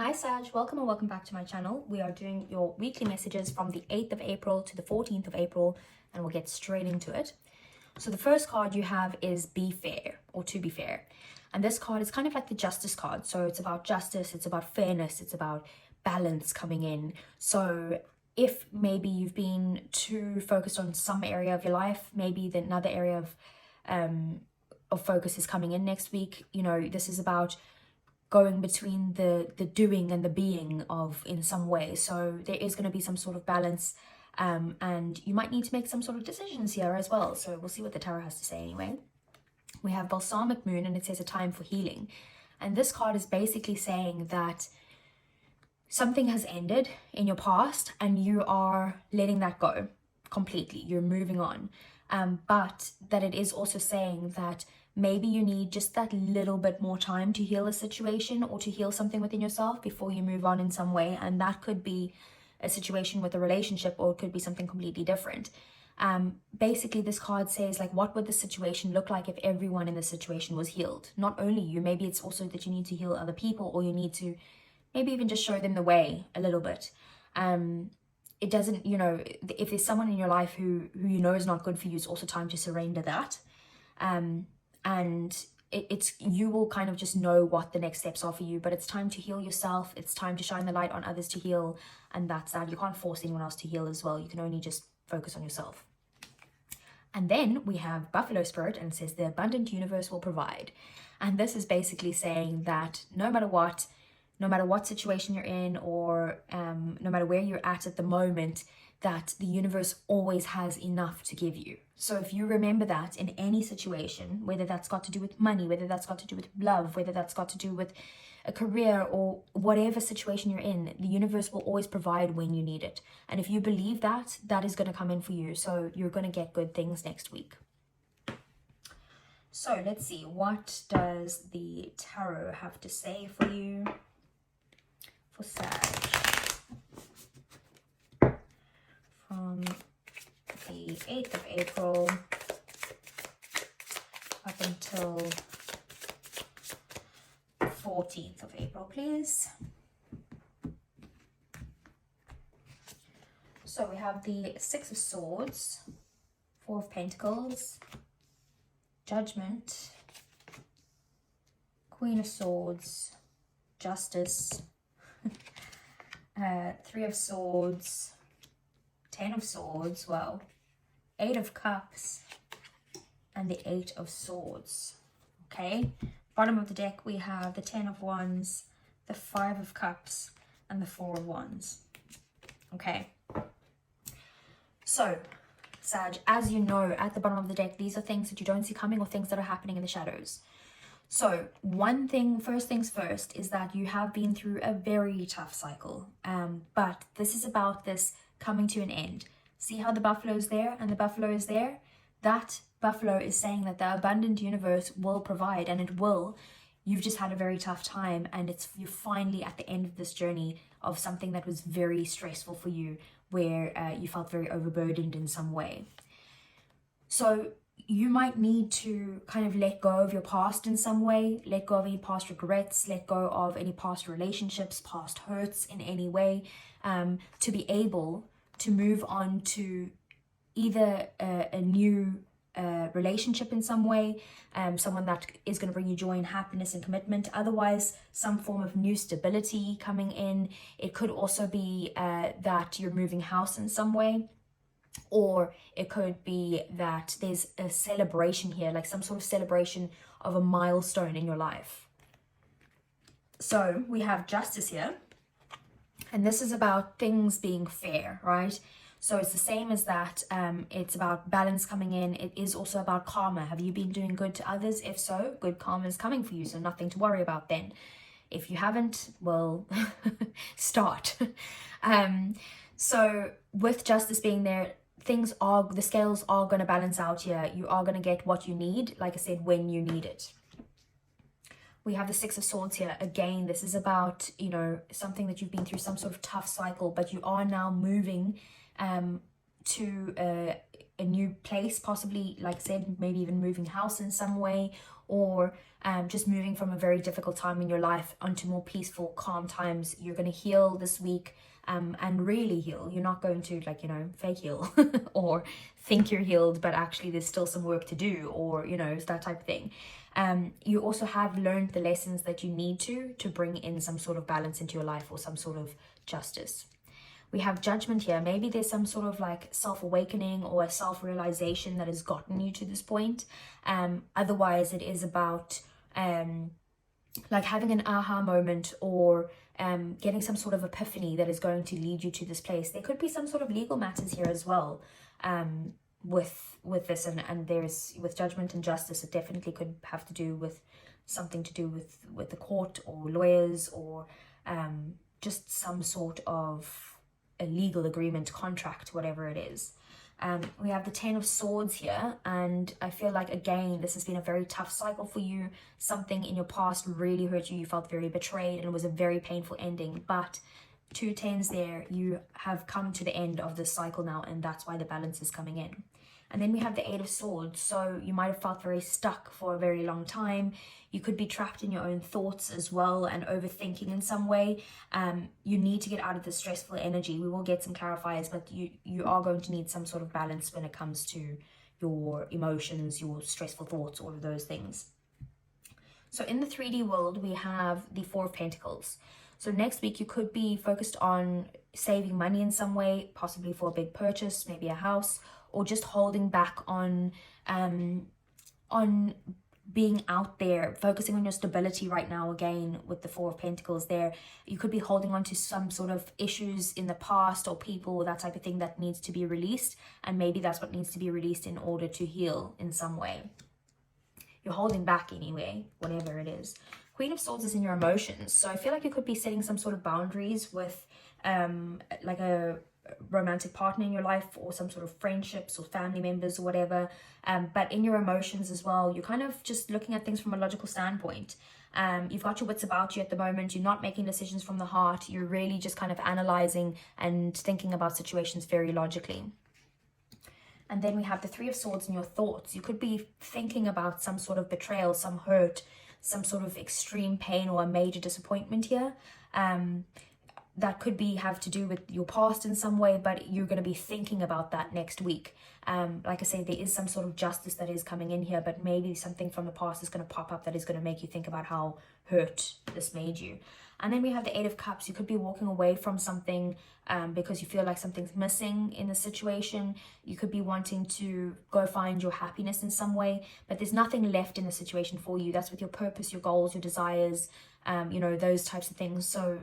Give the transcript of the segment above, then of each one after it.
Hi Sag, welcome and welcome back to my channel. We are doing your weekly messages from the 8th of April to the 14th of April, and we'll get straight into it. So the first card you have is Be Fair, or To Be Fair. And this card is kind of like the Justice card. So it's about justice, it's about fairness, it's about balance coming in. So if maybe you've been too focused on some area of your life, maybe another area of focus is coming in next week. You know, this is about going between the doing and the being of in some way. So there is going to be some sort of balance, and you might need to make some sort of decisions here as well. So we'll see what the tarot has to say anyway. We have Balsamic Moon, and it says a time for healing. And this card is basically saying that something has ended in your past and you are letting that go completely. You're moving on. But that it is also saying that maybe you need just that little bit more time to heal a situation or to heal something within yourself before you move on in some way. And that could be a situation with a relationship, or it could be something completely different. Basically, this card says, like, what would the situation look like if everyone in the situation was healed? Not only you, maybe it's also that you need to heal other people, or you need to maybe even just show them the way a little bit. It doesn't, you know, if there's someone in your life who you know is not good for you, it's also time to surrender that. And it's you will kind of just know what the next steps are for you, but it's time to heal yourself. It's time to shine the light on others to heal, and that's that. You can't force anyone else to heal as well. You can only just focus on yourself. And then we have Buffalo Spirit, and it says the abundant universe will provide. And this is basically saying that no matter what situation you're in, or no matter where you're at the moment, that the universe always has enough to give you. So if you remember that in any situation, whether that's got to do with money, whether that's got to do with love, whether that's got to do with a career, or whatever situation you're in, the universe will always provide when you need it. And if you believe that, that is going to come in for you. So you're going to get good things next week. So let's see, what does the tarot have to say for you for Sag? From the 8th of April up until 14th of April, please. So we have the Six of Swords, Four of Pentacles, Judgment, Queen of Swords, Justice, Three of Swords, 10 of Swords, well, 8 of Cups, and the 8 of Swords. Okay, bottom of the deck we have the 10 of Wands, the 5 of Cups, and the 4 of Wands. Okay, so Sag, as you know, at the bottom of the deck, these are things that you don't see coming, or things that are happening in the shadows. So one thing, first things first, is that you have been through a very tough cycle, but this is about this coming to an end. See how the buffalo is there and the buffalo is there? That buffalo is saying that the abundant universe will provide, and it will. You've just had a very tough time, and you're finally at the end of this journey of something that was very stressful for you, where you felt very overburdened in some way. So you might need to kind of let go of your past in some way, let go of any past regrets, let go of any past relationships, past hurts in any way, to be able to move on to either a new relationship in some way, someone that is going to bring you joy and happiness and commitment. Otherwise, some form of new stability coming in. It could also be that you're moving house in some way, or it could be that there's a celebration here, like some sort of celebration of a milestone in your life. So we have Justice here, and this is about things being fair, right? So it's the same as that. It's about balance coming in. It is also about karma. Have you been doing good to others? If so, good karma is coming for you, so nothing to worry about then. If you haven't, well, start. So with Justice being there, the scales are going to balance out here. You are going to get what you need, like I said, when you need it. We have the Six of Swords here. Again, this is about, you know, something that you've been through, some sort of tough cycle, but you are now moving to a new place, possibly, like I said, maybe even moving house in some way, or just moving from a very difficult time in your life onto more peaceful, calm times. You're going to heal this week, and really heal. You're not going to, like, you know, fake heal or think you're healed, but actually there's still some work to do, or, you know, it's that type of thing. You also have learned the lessons that you need to bring in some sort of balance into your life, or some sort of justice. We have Judgment here. Maybe there's some sort of like self-awakening or a self-realization that has gotten you to this point. Otherwise, it is about like having an aha moment, or getting some sort of epiphany that is going to lead you to this place. There could be some sort of legal matters here as well, with this, and there's, with Judgment and Justice, it definitely could have to do with something to do with the court or lawyers, or just some sort of a legal agreement, contract, whatever it is. We have the 10 of Swords here, and I feel like, again, this has been a very tough cycle for you. Something in your past really hurt you. You felt very betrayed, and it was a very painful ending. But 2 10s there, you have come to the end of this cycle now, and that's why the balance is coming in. And then we have the 8 of Swords. So you might have felt very stuck for a very long time. You could be trapped in your own thoughts as well, and overthinking in some way. You need to get out of the stressful energy. We will get some clarifiers, but you are going to need some sort of balance when it comes to your emotions, your stressful thoughts, all of those things. So in the 3D world, we have the 4 of Pentacles. So next week, you could be focused on saving money in some way, possibly for a big purchase, maybe a house, or just holding back on being out there, focusing on your stability right now. Again, with the 4 of Pentacles there, you could be holding on to some sort of issues in the past, or people, or that type of thing that needs to be released, and maybe that's what needs to be released in order to heal in some way. You're holding back anyway, whatever it is. Queen of Swords is in your emotions, so I feel like you could be setting some sort of boundaries with like a romantic partner in your life, or some sort of friendships or family members or whatever, but in your emotions as well, you're kind of just looking at things from a logical standpoint. You've got your wits about you at the moment. You're not making decisions from the heart. You're really just kind of analyzing and thinking about situations very logically. And then we have the 3 of Swords in your thoughts. You could be thinking about some sort of betrayal, some hurt, some sort of extreme pain, or a major disappointment here. That could be have to do with your past in some way, but you're going to be thinking about that next week. Like I say, there is some sort of justice that is coming in here, but maybe something from the past is going to pop up that is going to make you think about how hurt this made you. And then we have the 8 of Cups. You could be walking away from something because you feel like something's missing in the situation. You could be wanting to go find your happiness in some way, but there's nothing left in the situation for you. That's with your purpose, your goals, your desires, you know, those types of things. So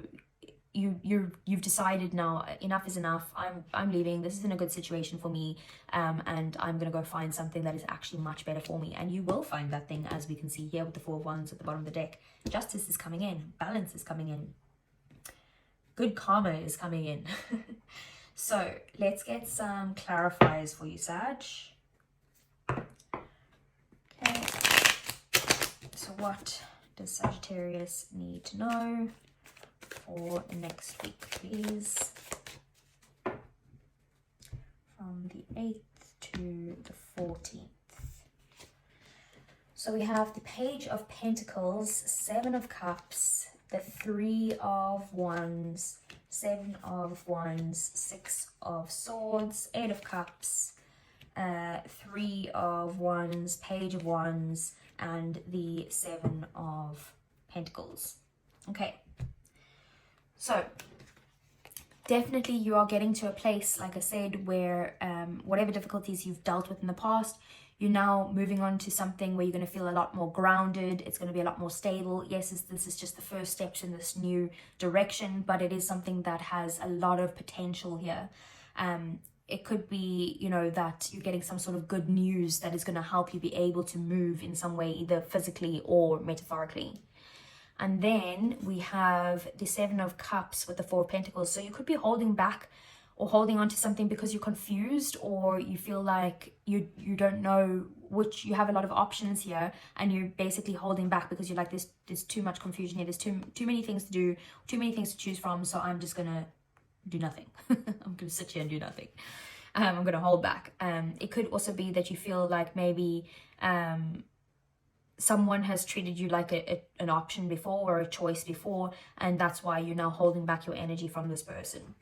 you've decided now, enough is enough. I'm leaving. This isn't a good situation for me, and I'm gonna go find something that is actually much better for me. And you will find that thing, as we can see here with the 4 of Wands at the bottom of the deck. Justice is coming in. Balance is coming in. Good karma is coming in. So let's get some clarifiers for you, Sag. Okay. So what does Sagittarius need to know for next week, please? From the 8th to the 14th. So we have the Page of Pentacles, 7 of Cups, the 3 of Wands, 7 of Wands, 6 of Swords, 8 of Cups, 3 of Wands, Page of Wands, and the 7 of Pentacles. Okay. So definitely you are getting to a place, like I said, where whatever difficulties you've dealt with in the past, you're now moving on to something where you're going to feel a lot more grounded. It's going to be a lot more stable. Yes, this is just the first steps in this new direction, but it is something that has a lot of potential here. It could be, you know, that you're getting some sort of good news that is going to help you be able to move in some way, either physically or metaphorically. And then we have the 7 of Cups with the 4 of Pentacles. So you could be holding back or holding on to something because you're confused, or you feel like you don't know which, you have a lot of options here, and you're basically holding back because you're like, there's too much confusion here, there's too many things to do, too many things to choose from, so I'm just gonna do nothing. I'm gonna sit here and do nothing. I'm gonna hold back. It could also be that you feel like maybe someone has treated you like an option before or a choice before, and that's why you're now holding back your energy from this person.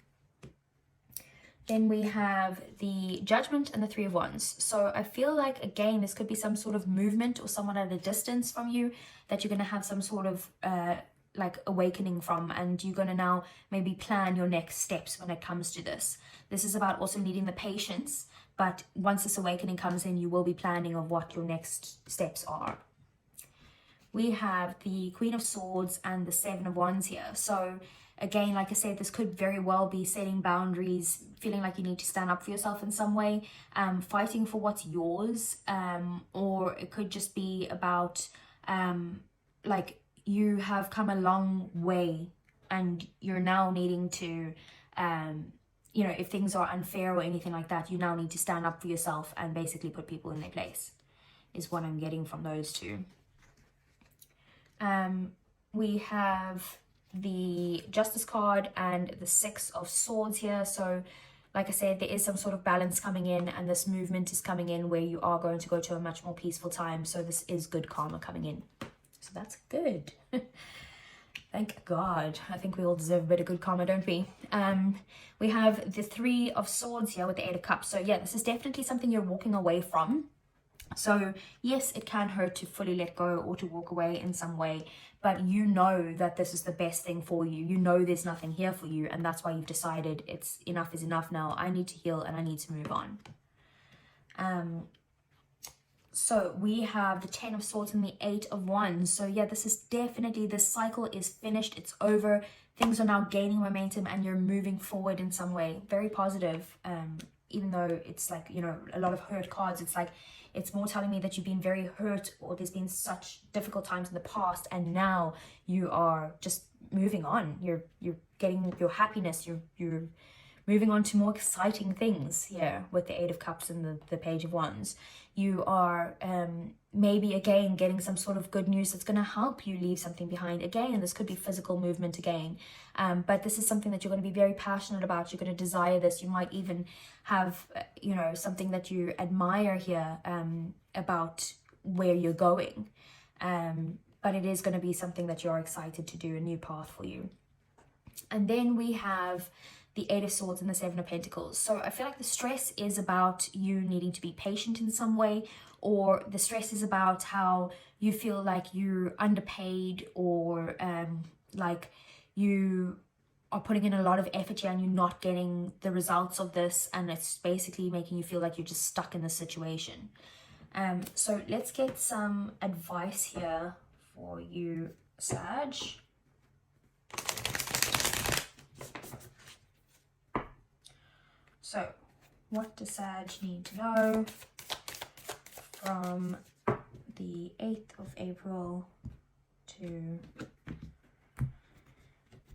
Then we have the Judgment and the Three of Wands. So I feel like, again, this could be some sort of movement or someone at a distance from you that you're going to have some sort of like awakening from, and you're going to now maybe plan your next steps when it comes to this. This is about also needing the patience, but once this awakening comes in, you will be planning of what your next steps are. We have the Queen of Swords and the Seven of Wands here. So again, like I said, this could very well be setting boundaries, feeling like you need to stand up for yourself in some way, fighting for what's yours, or it could just be about like you have come a long way and you're now needing to, you know, if things are unfair or anything like that, you now need to stand up for yourself and basically put people in their place, is what I'm getting from those two. We have the Justice card and the Six of Swords here. So like I said, there is some sort of balance coming in, and this movement is coming in where you are going to go to a much more peaceful time. So this is good karma coming in. So that's good. Thank God. I think we all deserve a bit of good karma, don't we? We have the Three of Swords here with the Eight of Cups. So yeah, this is definitely something you're walking away from. So yes, it can hurt to fully let go or to walk away in some way, but you know that this is the best thing for you. You know there's nothing here for you, and that's why you've decided it's enough is enough now. I need to heal and I need to move on. So we have the Ten of Swords and the Eight of Wands. So yeah, this is definitely, this cycle is finished. It's over. Things are now gaining momentum and you're moving forward in some way. Very positive. Even though it's like, you know, a lot of hurt cards, it's like, it's more telling me that you've been very hurt, or there's been such difficult times in the past, and now you are just moving on. You're getting your happiness. You're moving on to more exciting things here with the Eight of Cups and the Page of Wands. You are maybe again getting some sort of good news that's going to help you leave something behind. Again, this could be physical movement again, but this is something that you're going to be very passionate about. You're going to desire this. You might even have, you know, something that you admire here about where you're going, but it is going to be something that you're excited to do, a new path for you. And then we have the Eight of Swords and the Seven of Pentacles. So I feel like the stress is about you needing to be patient in some way, or the stress is about how you feel like you're underpaid, or like you are putting in a lot of effort here and you're not getting the results of this, and it's basically making you feel like you're just stuck in this situation. So let's get some advice here for you, Sag. So, what does Sag need to know from the 8th of April to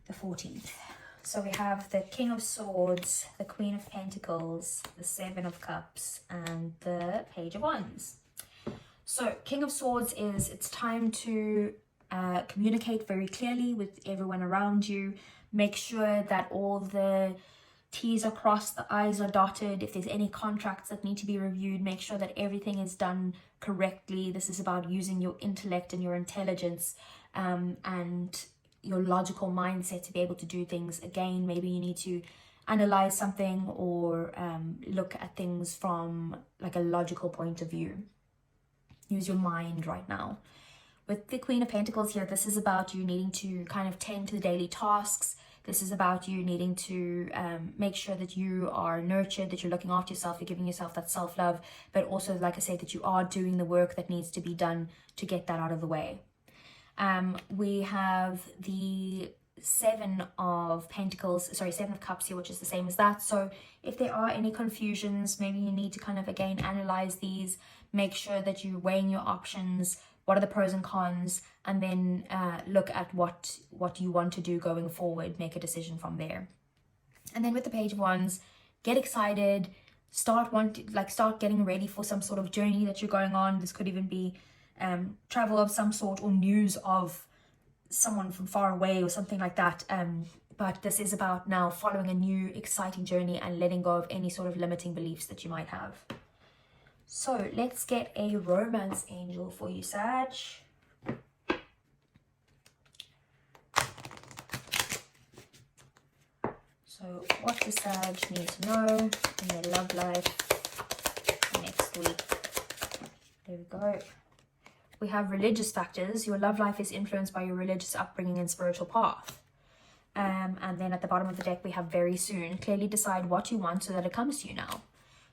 the 14th? So we have the King of Swords, the Queen of Pentacles, the Seven of Cups, and the Page of Wands. So King of Swords is, it's time to communicate very clearly with everyone around you. Make sure that all the T's are crossed, the I's are dotted. If there's any contracts that need to be reviewed, make sure that everything is done correctly. This is about using your intellect and your intelligence and your logical mindset to be able to do things. Again, maybe you need to analyze something or look at things from like a logical point of view. Use your mind right now. With the Queen of Pentacles here, this is about you needing to kind of tend to the daily tasks. This is about you needing to make sure that you are nurtured, that you're looking after yourself, you're giving yourself that self-love, but also, like I said, that you are doing the work that needs to be done to get that out of the way. We have the Seven of Cups here, which is the same as that. So if there are any confusions, maybe you need to kind of, again, analyze these, make sure that you're weighing your options. What are the pros and cons? And then look at what you want to do going forward. Make a decision from there. And then with the Page of Wands, get excited. Start getting ready for some sort of journey that you're going on. This could even be travel of some sort or news of someone from far away or something like that. But this is about now following a new exciting journey and letting go of any sort of limiting beliefs that you might have. So let's get a romance angel for you, Sag. So what does Sag need to know in their love life next week? There we go. We have religious factors. Your love life is influenced by your religious upbringing and spiritual path. And then at the bottom of the deck, we have very soon. Clearly decide what you want so that it comes to you now.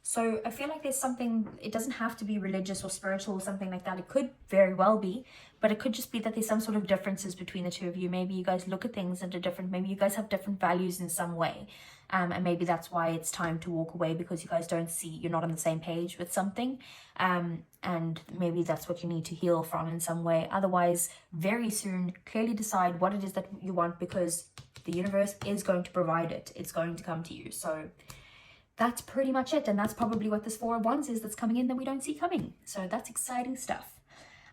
So I feel like there's something, it doesn't have to be religious or spiritual or something like that. It could very well be, but it could just be that there's some sort of differences between the two of you. Maybe you guys look at things in a different, maybe you guys have different values in some way. And maybe that's why it's time to walk away, because you guys don't see, you're not on the same page with something. And maybe that's what you need to heal from in some way. Otherwise, very soon, clearly decide what it is that you want, because the universe is going to provide it. It's going to come to you. So that's pretty much it. And that's probably what this Four of Wands is that's coming in that we don't see coming. So that's exciting stuff.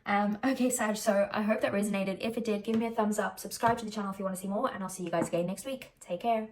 Okay, Sag, so I hope that resonated. If it did, give me a thumbs up. Subscribe to the channel if you want to see more. And I'll see you guys again next week. Take care.